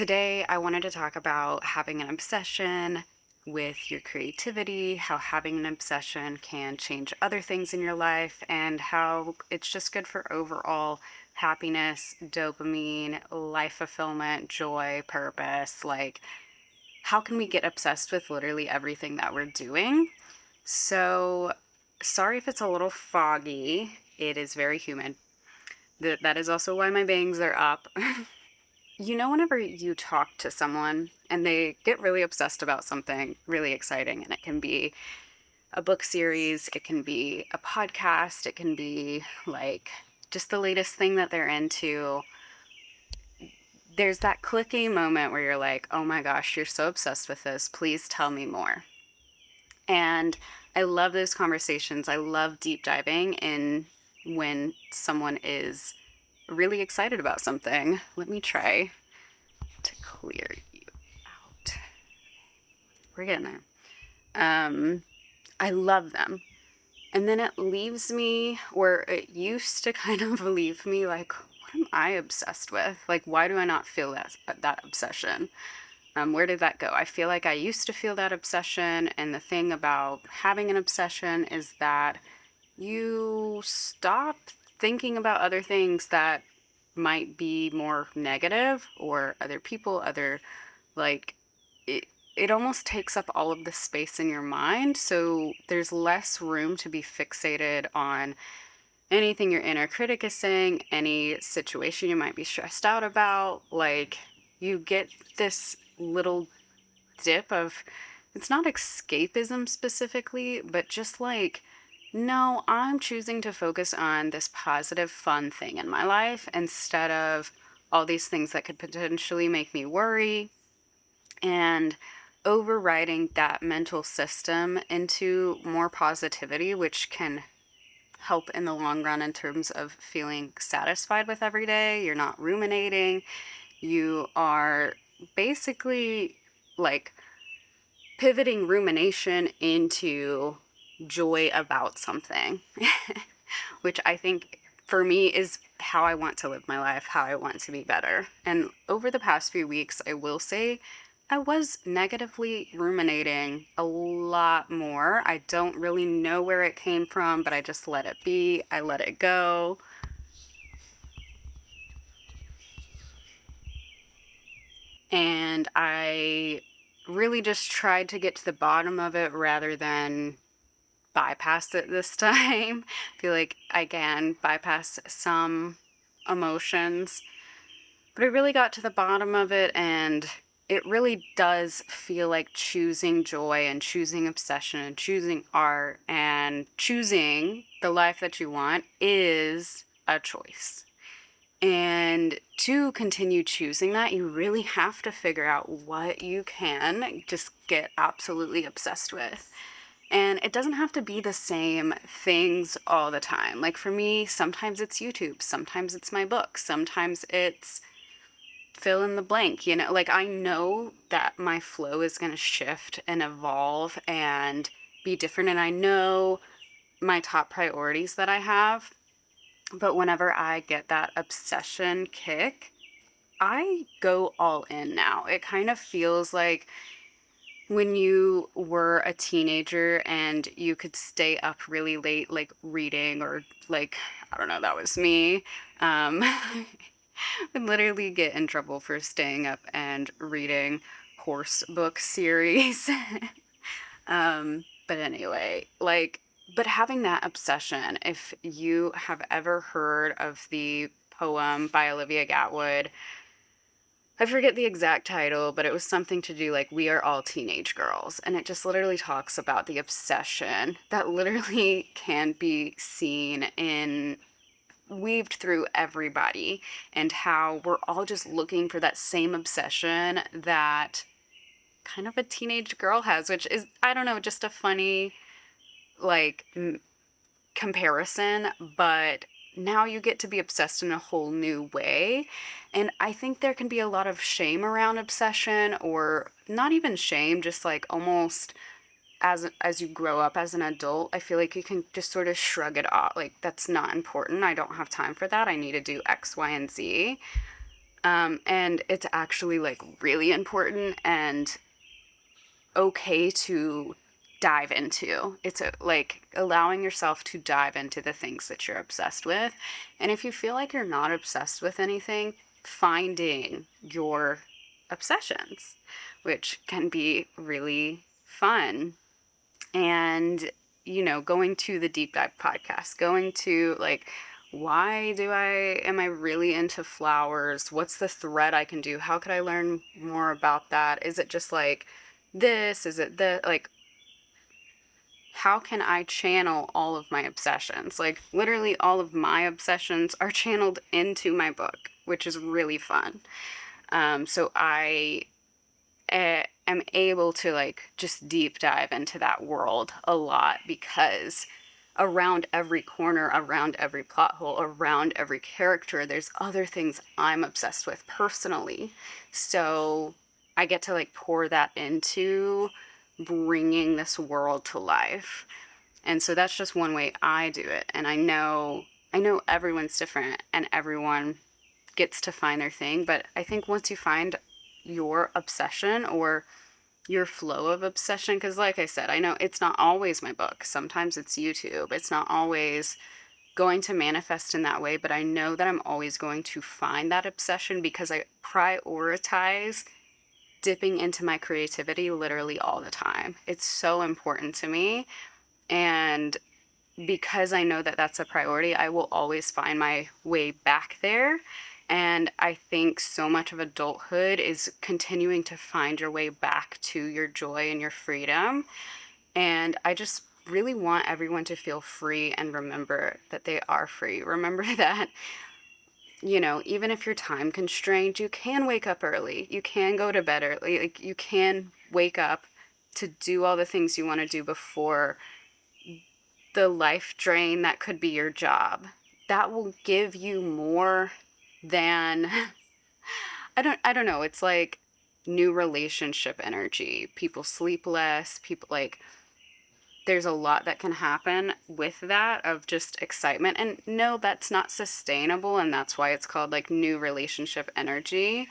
Today, I wanted to talk about having an obsession with your creativity, how having an obsession can change other things in your life, and how it's just good for overall happiness, dopamine, life fulfillment, joy, purpose. Like, how can we get obsessed with literally everything that we're doing? So, sorry if it's a little foggy. It is very humid. That is also why my bangs are up. Whenever you talk to someone and they get really obsessed about something really exciting, and it can be a book series, it can be a podcast, it can be like just the latest thing that they're into, there's that clicking moment where you're like, oh my gosh, you're so obsessed with this. Please tell me more. And I love those conversations. I love deep diving in when someone is really excited about something. Let me try to clear you out. We're getting there. I love them. And then it leaves me, or it used to kind of leave me like, what am I obsessed with? Like, why do I not feel that obsession? Where did that go? I feel like I used to feel that obsession. And the thing about having an obsession is that you stop thinking about other things that might be more negative or other people, like it it almost takes up all of the space in your mind, so there's less room to be fixated on anything your inner critic is saying, any situation you might be stressed out about. Like, you get this little dip of, it's not escapism specifically, but just like, no, I'm choosing to focus on this positive fun thing in my life instead of all these things that could potentially make me worry, and overriding that mental system into more positivity, which can help in the long run in terms of feeling satisfied with every day. You're not ruminating. You are basically like pivoting rumination into joy about something, which I think for me is how I want to live my life, how I want to be better. And over the past few weeks, I will say I was negatively ruminating a lot more. I don't really know where it came from, but I just let it be. I let it go. And I really just tried to get to the bottom of it rather than bypass it this time. I feel like I can bypass some emotions, but I really got to the bottom of it, and it really does feel like choosing joy and choosing obsession and choosing art and choosing the life that you want is a choice. And to continue choosing that, you really have to figure out what you can just get absolutely obsessed with. And it doesn't have to be the same things all the time. Like for me, sometimes it's YouTube, sometimes it's my book, sometimes it's fill in the blank. Like I know that my flow is going to shift and evolve and be different. And I know my top priorities that I have. But whenever I get that obsession kick, I go all in now. It kind of feels like when you were a teenager and you could stay up really late, like reading, or like, I don't know, that was me. I would literally get in trouble for staying up and reading horse book series. But anyway, like, but having that obsession, if you have ever heard of the poem by Olivia Gatwood, I forget the exact title, but it was something to do like, we are all teenage girls. And it just literally talks about the obsession that literally can be seen in, weaved through everybody, and how we're all just looking for that same obsession that kind of a teenage girl has, which is, I don't know, just a funny, like, comparison, but now you get to be obsessed in a whole new way. And I think there can be a lot of shame around obsession, or not even shame, just like almost as you grow up as an adult, I feel like you can just sort of shrug it off. Like, that's not important. I don't have time for that. I need to do X, Y, and Z. And it's actually like really important and okay to dive into. It's like allowing yourself to dive into the things that you're obsessed with. And if you feel like you're not obsessed with anything, finding your obsessions, which can be really fun. And, going to the deep dive podcast, going to like, am I really into flowers? What's the thread I can do? How could I learn more about that? Is it just like this? Is it the like, how can I channel all of my obsessions? Like, literally, all of my obsessions are channeled into my book, which is really fun. So I am able to like just deep dive into that world a lot because around every corner, around every plot hole, around every character, there's other things I'm obsessed with personally. So I get to like pour that into bringing this world to life. And so that's just one way I do it. And I know everyone's different and everyone gets to find their thing, but I think once you find your obsession or your flow of obsession, because like I said, I know it's not always my book. Sometimes it's YouTube. It's not always going to manifest in that way, but I know that I'm always going to find that obsession because I prioritize dipping into my creativity literally all the time. It's so important to me. And because I know that that's a priority, I will always find my way back there. And I think so much of adulthood is continuing to find your way back to your joy and your freedom. And I just really want everyone to feel free and remember that they are free. Remember that, even if you're time constrained, you can wake up early. You can go to bed early. Like, you can wake up to do all the things you want to do before the life drain that could be your job. That will give you more than I don't know, it's like new relationship energy. People sleep less, people like there's a lot that can happen with that of just excitement. And no, that's not sustainable and that's why it's called like new relationship energy.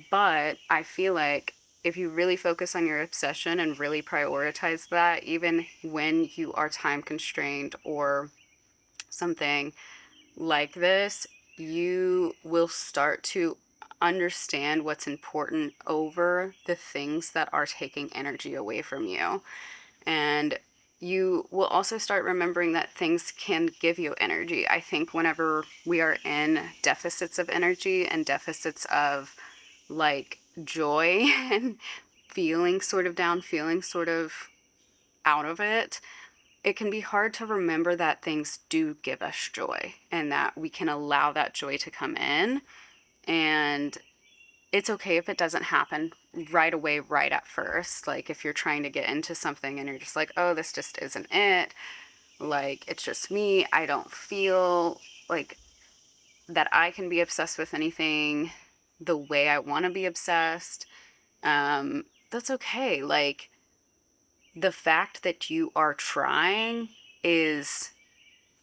But I feel like if you really focus on your obsession and really prioritize that, even when you are time constrained or something like this, you will start to understand what's important over the things that are taking energy away from you. And you will also start remembering that things can give you energy. I think whenever we are in deficits of energy and deficits of like joy and feeling sort of down, feeling sort of out of it can be hard to remember that things do give us joy and that we can allow that joy to come in. And it's okay if it doesn't happen right away, right at first. Like if you're trying to get into something and you're just like, oh, this just isn't it. Like, it's just me. I don't feel like that I can be obsessed with anything the way I want to be obsessed. That's okay. Like, the fact that you are trying is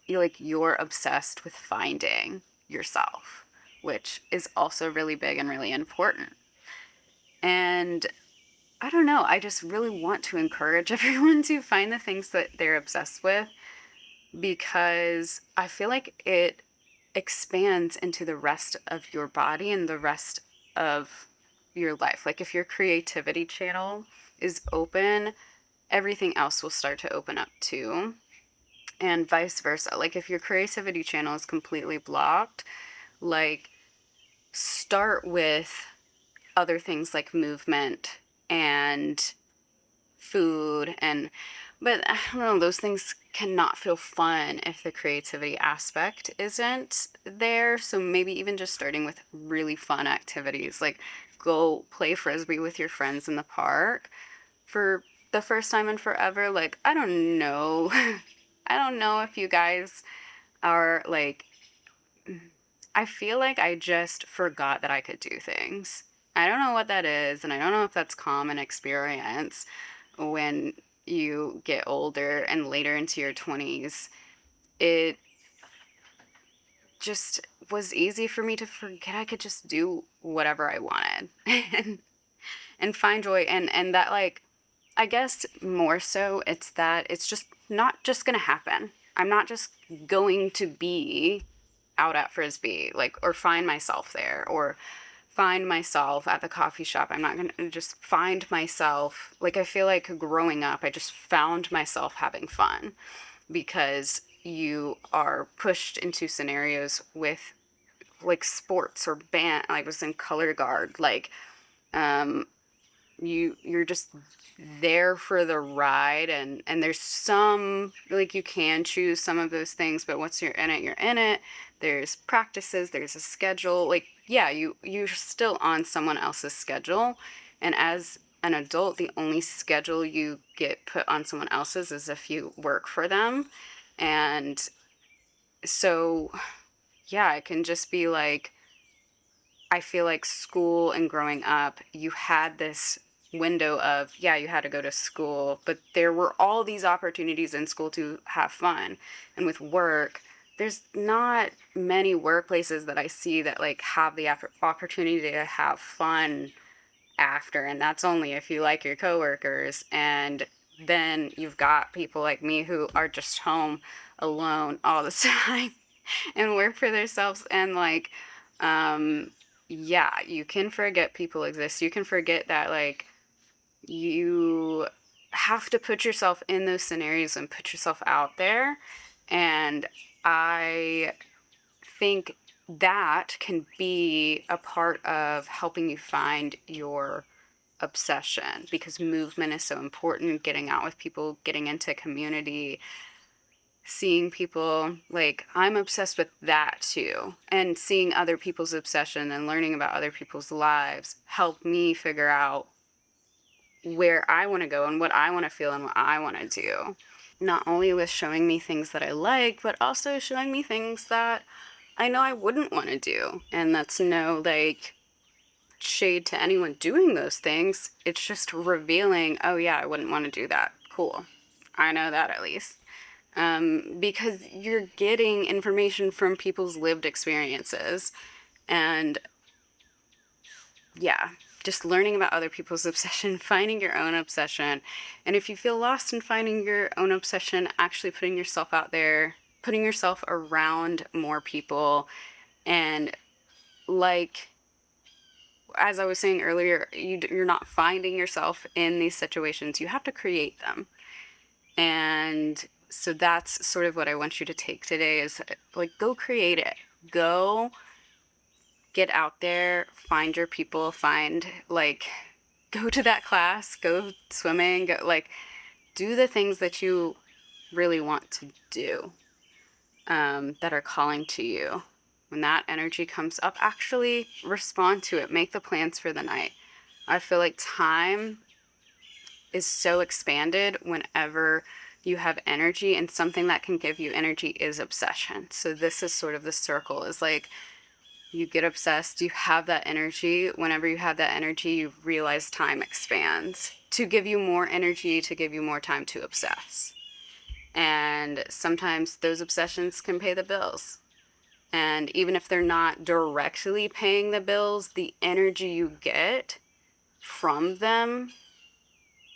you're obsessed with finding yourself, which is also really big and really important. And I don't know, I just really want to encourage everyone to find the things that they're obsessed with because I feel like it expands into the rest of your body and the rest of your life. Like if your creativity channel is open, everything else will start to open up too. And vice versa. Like if your creativity channel is completely blocked, like start with other things like movement and food but I don't know, those things cannot feel fun if the creativity aspect isn't there. So maybe even just starting with really fun activities, like go play frisbee with your friends in the park for the first time in forever. Like, I don't know. I don't know if you guys are like, I feel like I just forgot that I could do things. I don't know what that is, and I don't know if that's common experience when you get older and later into your 20s. It just was easy for me to forget I could just do whatever I wanted and find joy. And that, like, I guess more so it's that it's just not just gonna happen. I'm not just going to be out at Frisbee, like, or find myself there, or find myself at the coffee shop. I'm not gonna just find myself. Like, I feel like growing up, I just found myself having fun because you are pushed into scenarios with, like, sports or band. I was in color guard, like, um you're just there for the ride, and there's some, like, you can choose some of those things, but once you're in it. There's practices, there's a schedule, like, yeah, you're still on someone else's schedule, and as an adult, the only schedule you get put on someone else's is if you work for them. And so, yeah, it can just be like, I feel like school and growing up, you had this window of, yeah, you had to go to school, but there were all these opportunities in school to have fun. And with work, there's not many workplaces that I see that, like, have the opportunity to have fun after. And that's only if you like your coworkers. And then you've got people like me who are just home alone all the time and work for themselves. And, like, um yeah, you can forget people exist. You can forget that, like, you have to put yourself in those scenarios and put yourself out there. And I think that can be a part of helping you find your obsession, because movement is so important, getting out with people, getting into community, seeing people. Like, I'm obsessed with that too, and seeing other people's obsession and learning about other people's lives help me figure out where I want to go and what I want to feel and what I want to do. Not only with showing me things that I like, but also showing me things that I know I wouldn't want to do. And that's no, like, shade to anyone doing those things. It's just revealing, oh yeah, I wouldn't want to do that. Cool. I know that, at least. Because you're getting information from people's lived experiences. And yeah, just learning about other people's obsession, finding your own obsession. And if you feel lost in finding your own obsession, actually putting yourself out there, putting yourself around more people. And, like, as I was saying earlier, you're not finding yourself in these situations. You have to create them. And so that's sort of what I want you to take today is, like, go create it. Go get out there, find your people, like, go to that class, go swimming, go, like, do the things that you really want to do, that are calling to you. When that energy comes up, actually respond to it. Make the plans for the night. I feel like time is so expanded whenever you have energy, and something that can give you energy is obsession. So this is sort of the circle, is like, you get obsessed, you have that energy. Whenever you have that energy, you realize time expands to give you more energy, to give you more time to obsess. And sometimes those obsessions can pay the bills. And even if they're not directly paying the bills, the energy you get from them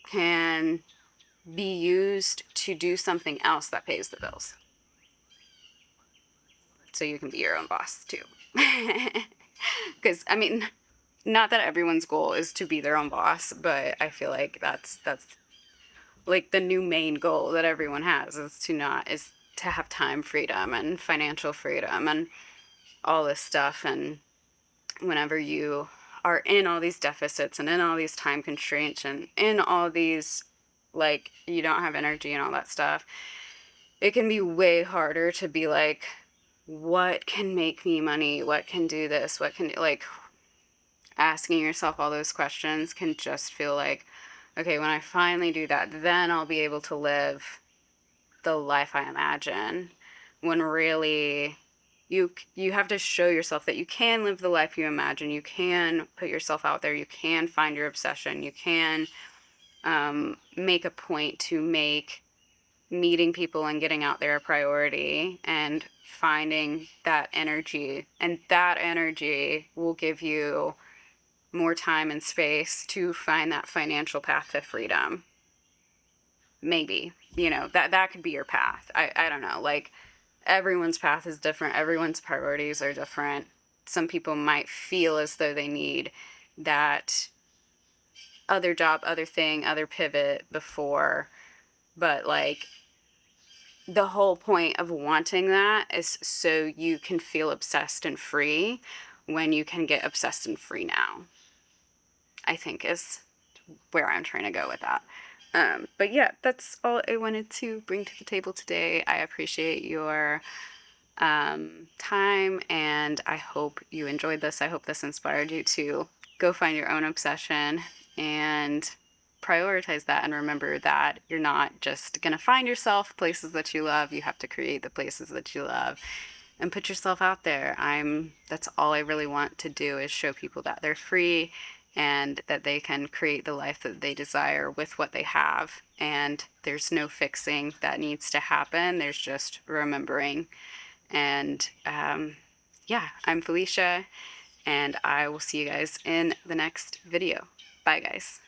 can be used to do something else that pays the bills. So you can be your own boss too. Because, I mean, not that everyone's goal is to be their own boss, but I feel like that's like the new main goal that everyone has, is to have time freedom and financial freedom and all this stuff. And whenever you are in all these deficits and in all these time constraints and in all these, like, you don't have energy and all that stuff, it can be way harder to be like, what can make me money? What can do this? What can, like, asking yourself all those questions can just feel like, okay, when I finally do that, then I'll be able to live the life I imagine. When really, you have to show yourself that you can live the life you imagine. You can put yourself out there. You can find your obsession. You can make a point to make meeting people and getting out there a priority, and finding that energy. And that energy will give you more time and space to find that financial path to freedom. Maybe, you know, that could be your path. I don't know. Like, everyone's path is different. Everyone's priorities are different. Some people might feel as though they need that other job, other thing, other pivot before, but like, the whole point of wanting that is so you can feel obsessed and free when you can get obsessed and free now, I think is where I'm trying to go with that. But yeah, that's all I wanted to bring to the table today. I appreciate your time, and I hope you enjoyed this. I hope this inspired you to go find your own obsession and prioritize that, and remember that you're not just gonna find yourself places that you love. You have to create the places that you love and put yourself out there. That's all I really want to do, is show people that they're free and that they can create the life that they desire with what they have. And there's no fixing that needs to happen. There's just remembering. And yeah, I'm Felicia, and I will see you guys in the next video. Bye, guys.